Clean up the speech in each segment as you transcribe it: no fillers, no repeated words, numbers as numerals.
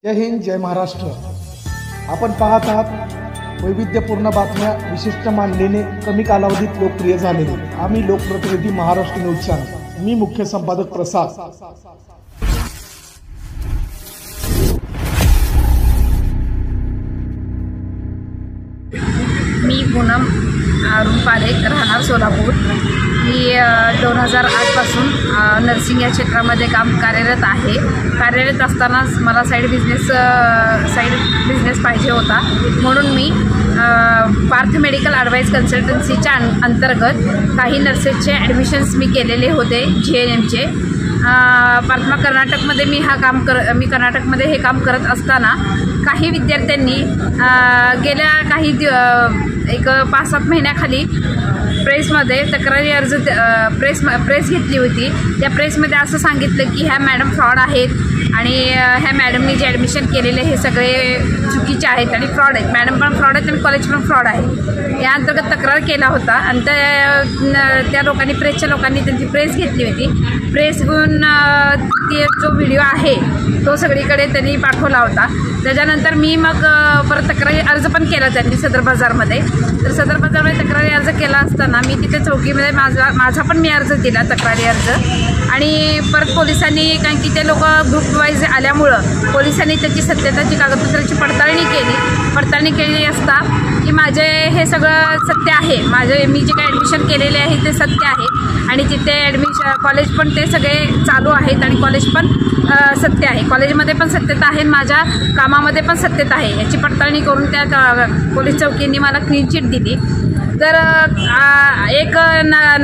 जय हिंद, जय महाराष्ट्र। आपण पाहत आहात वैविध्यपूर्ण बातम्या, विशिष्ट मांडणीने कमी कालावधीत लोकप्रिय झालेले आम्ही लोकप्रतिनिधी महाराष्ट्र न्यूज चॅनल। मी मुख्य संपादक प्रसाद। मी पूनम अरुण पारेख, राहणार सोलापूर। मी 2008 पासून नर्सिंग या क्षेत्रामध्ये कार्यरत आहे। कार्यरत असतानाच मला साईड बिझनेस पाहिजे होता, म्हणून मी पार्थ मेडिकल ॲडवाइस कन्सल्टन्सीच्या अंतर्गत काही नर्सेसचे ॲडमिशन्स मी केलेले होते GNMचे। पार्थमा कर्नाटकमध्ये मी कर्नाटकमध्ये हे काम करत असताना काही विद्यार्थ्यांनी गेल्या काही एक 5-7 महिन्याखाली प्रेसमध्ये तक्रारी अर्ज प्रेस घेतली होती। त्या प्रेसमध्ये असं सांगितलं की ह्या मॅडम फ्रॉड आहेत आणि ह्या मॅडमनी जे ॲडमिशन केलेले हे सगळे चुकीचे आहेत आणि फ्रॉड आहेत। मॅडम पण फ्रॉड आहेत आणि कॉलेज पण फ्रॉड आहे। या अंतर्गत तक्रार केला होता आणि त्या लोकांनी, प्रेसच्या लोकांनी त्यांची प्रेस घेतली होती। प्रेस घेऊन जो व्हिडिओ आहे तो सगळीकडे त्यांनी पाठवला होता। त्याच्यानंतर मी मग परत तक्रारी अर्ज पण केला त्यांनी सदर बाजारमध्ये। तर सदर बाजारमध्ये तक्रारी अर्ज केला असताना मी तिथे चौकीमध्ये माझा पण मी अर्ज दिला, तक्रारी अर्ज। आणि परत पोलिसांनी, कारण की ते लोक ग्रुप वाईज आल्यामुळं पोलिसांनी त्याची सत्यताची कागदपत्राची पडताळणी केली असता की माझे हे सगळं सत्य आहे, मी जे काही ॲडमिशन केलेले आहे ते सत्य आहे आणि तिथे कॉलेज पण ते सगळे चालू आहेत आणि कॉलेज पण सत्य आहे। कॉलेजमध्ये पण सत्यता आहे, माझ्या कामामध्ये पण सत्यता आहे। याची पडताळणी करून त्या पोलीस चौकींनी मला क्लीन चिट दिली। तर एक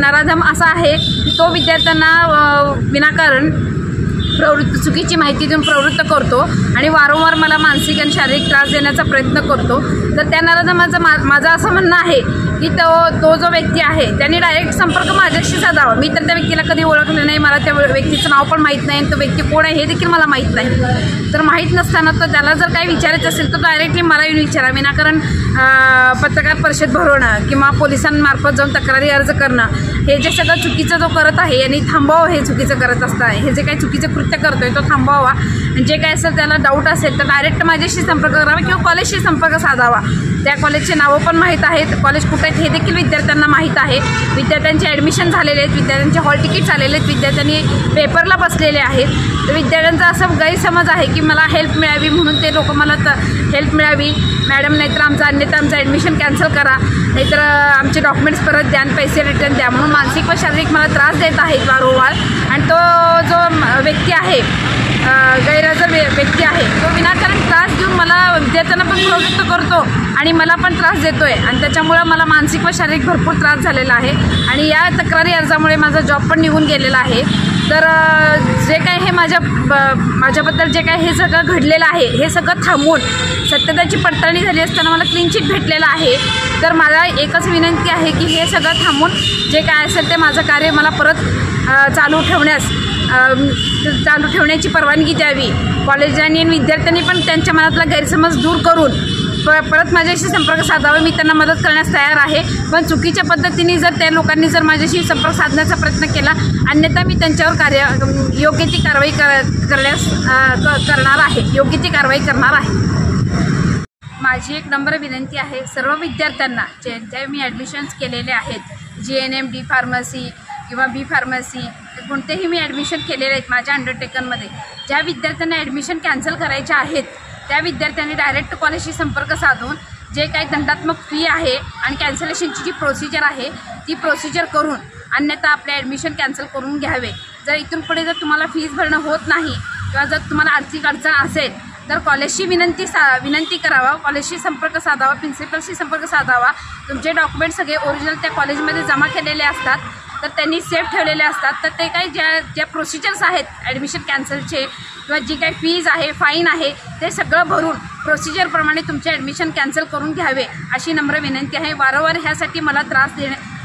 नराधम असा आहे की तो विद्यार्थ्यांना विनाकारण चुकीची माहिती देऊन प्रवृत्त करतो आणि वारंवार मला मानसिक आणि शारीरिक त्रास देण्याचा प्रयत्न करतो। तर त्या नराधमाचं माझं असं म्हणणं आहे की तो जो व्यक्ती आहे त्यांनी डायरेक्ट संपर्क माझ्याशी साधावा। मी तर त्या व्यक्तीला कधी ओळखलं नाही, मला त्या व्यक्तीचं नाव पण माहीत नाही, तो व्यक्ती कोण आहे हे देखील मला माहीत नाही। तर माहीत नसताना तर त्याला जर काही विचारायचं असेल तर डायरेक्टली मला येऊन विचारा, विनाकारण पत्रकार परिषद भरवणं किंवा पोलिसांमार्फत जाऊन तक्रारी अर्ज करणं, हे जे सगळं चुकीचं जो करत आहे यांनी थांबवावं। हे चुकीचं करत असता हे जे काही चुकीचं कृत्य करतोय तो थांबवावा। जे काय असेल त्याला डाऊट असेल तर डायरेक्ट माझ्याशी संपर्क करावा किंवा कॉलेजशी संपर्क साधावा। त्या कॉलेजचे नावं पण माहीत आहेत, कॉलेज कुठे आहेत हे देखील विद्यार्थ्यांना माहीत आहे। विद्यार्थ्यांचे ॲडमिशन झालेले आहेत, विद्यार्थ्यांचे हॉल तिकीट झालेले आहेत, विद्यार्थ्यांनी पेपरला बसलेले आहेत। तर विद्यार्थ्यांचा असं गैरसमज आहे की मला हेल्प मिळावी म्हणून ते लोक मला हेल्प मिळावी मॅडम, नाहीतर आमचं ॲडमिशन कॅन्सल करा, नाहीतर आमचे डॉक्युमेंट्स परत द्या आणि पैसे रिटर्न द्या म्हणून मानसिक व शारीरिक मला त्रास देत आहेत वारंवार। आणि तो जो व्यक्ती आहे, गैरहजर व्यक्ती आहे, तो विनाकारण त्रास देऊन मला विद्यार्थ्यांना पण प्रवृत्त करतो आणि मला पण त्रास देतोय आणि त्याच्यामुळं मला मानसिक व शारीरिक भरपूर त्रास झालेला आहे आणि या तक्रारी अर्जामुळे माझा जॉब पण निघून गेलेला आहे। तर जे काय हे माझ्याबद्दल जे काय हे सगळं घडलेलं आहे हे सगळं थांबवून सत्यताची पडताळणी झाली असताना मला क्लीन चिट भेटलेलं आहे। तर मला एकच विनंती आहे की हे सगळं थांबवून जे काय असेल ते माझं कार्य मला परत चालू ठेवण्याची परवानगी द्यावी। कॉलेजांनी आणि विद्यार्थ्यांनी पण त्यांच्या मनातला गैरसमज दूर करून परत माझ्याशी संपर्क साधावा। मी त्यांना मदत करण्यास तयार आहे, पण चुकीच्या पद्धतीने जर त्या लोकांनी जर माझ्याशी संपर्क साधण्याचा प्रयत्न केला, अन्यथा मी त्यांच्यावर योग्य ती कारवाई करणार आहे। माझी एक नम्र विनंती आहे सर्व विद्यार्थ्यांना जे मी ॲडमिशन्स केलेले आहेत, GNM, D फार्मसी किंवा B फार्मसी, कोणतेही मी ॲडमिशन केलेले आहेत माझ्या अंडरटेकनमध्ये। ज्या विद्यार्थ्यांना ॲडमिशन कॅन्सल करायचे आहेत त्या विद्यार्थ्यांनी डायरेक्ट कॉलेजशी संपर्क साधून जे काही दंडात्मक फी आहे आणि कॅन्सलेशनची जी प्रोसिजर आहे ती प्रोसिजर करून अन्यथा आपले ॲडमिशन कॅन्सल करून घ्यावे। जर इथून पुढे जर तुम्हाला फीस भरणं होत नाही किंवा जर तुम्हाला आर्थिक अडचण असेल तर कॉलेजशी विनंती करावा, कॉलेजशी संपर्क साधावा, प्रिन्सिपलशी संपर्क साधावा। तुमचे डॉक्युमेंट सगळे ओरिजिनल त्या कॉलेजमध्ये जमा केलेले असतात, तर त्यांनी सेफ ठेवलेले असतात। तर ते काही ज्या प्रोसिजर्स आहेत ॲडमिशन कॅन्सलचे किंवा जी काही फीज आहे, फाईन आहे, ते सगळं भरून प्रोसिजरप्रमाणे तुमचे ॲडमिशन कॅन्सल करून घ्यावे अशी नम्र विनंती आहे। वारंवार ह्यासाठी मला त्रास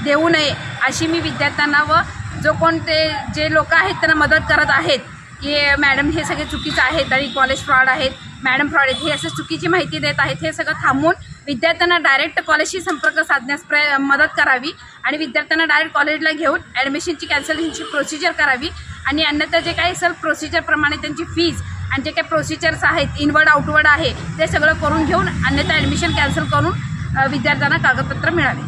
देऊ नये अशी मी विद्यार्थ्यांना व जे लोक आहेत त्यांना मदत करत आहेत की मॅडम हे सगळे चुकीचं आहेत आणि कॉलेज फ्रॉड आहेत, मॅडम फ्रॉड आहेत, हे असं चुकीची माहिती देत आहेत, हे सगळं थांबवून विद्यार्थ्यांना डायरेक्ट कॉलेजशी संपर्क साधण्यास मदत करावी आणि विद्यार्थ्यांना डायरेक्ट कॉलेजला घेऊन ॲडमिशनची कॅन्सलेशनची प्रोसिजर करावी आणि अन्यथा जे काही असेल प्रोसिजरप्रमाणे त्यांची फीज आणि जे काही प्रोसिजर्स आहेत इनवर्ड आउटवर्ड आहे ते सगळं करून घेऊन अन्यथा ॲडमिशन कॅन्सल करून विद्यार्थ्यांना कागदपत्र मिळावे.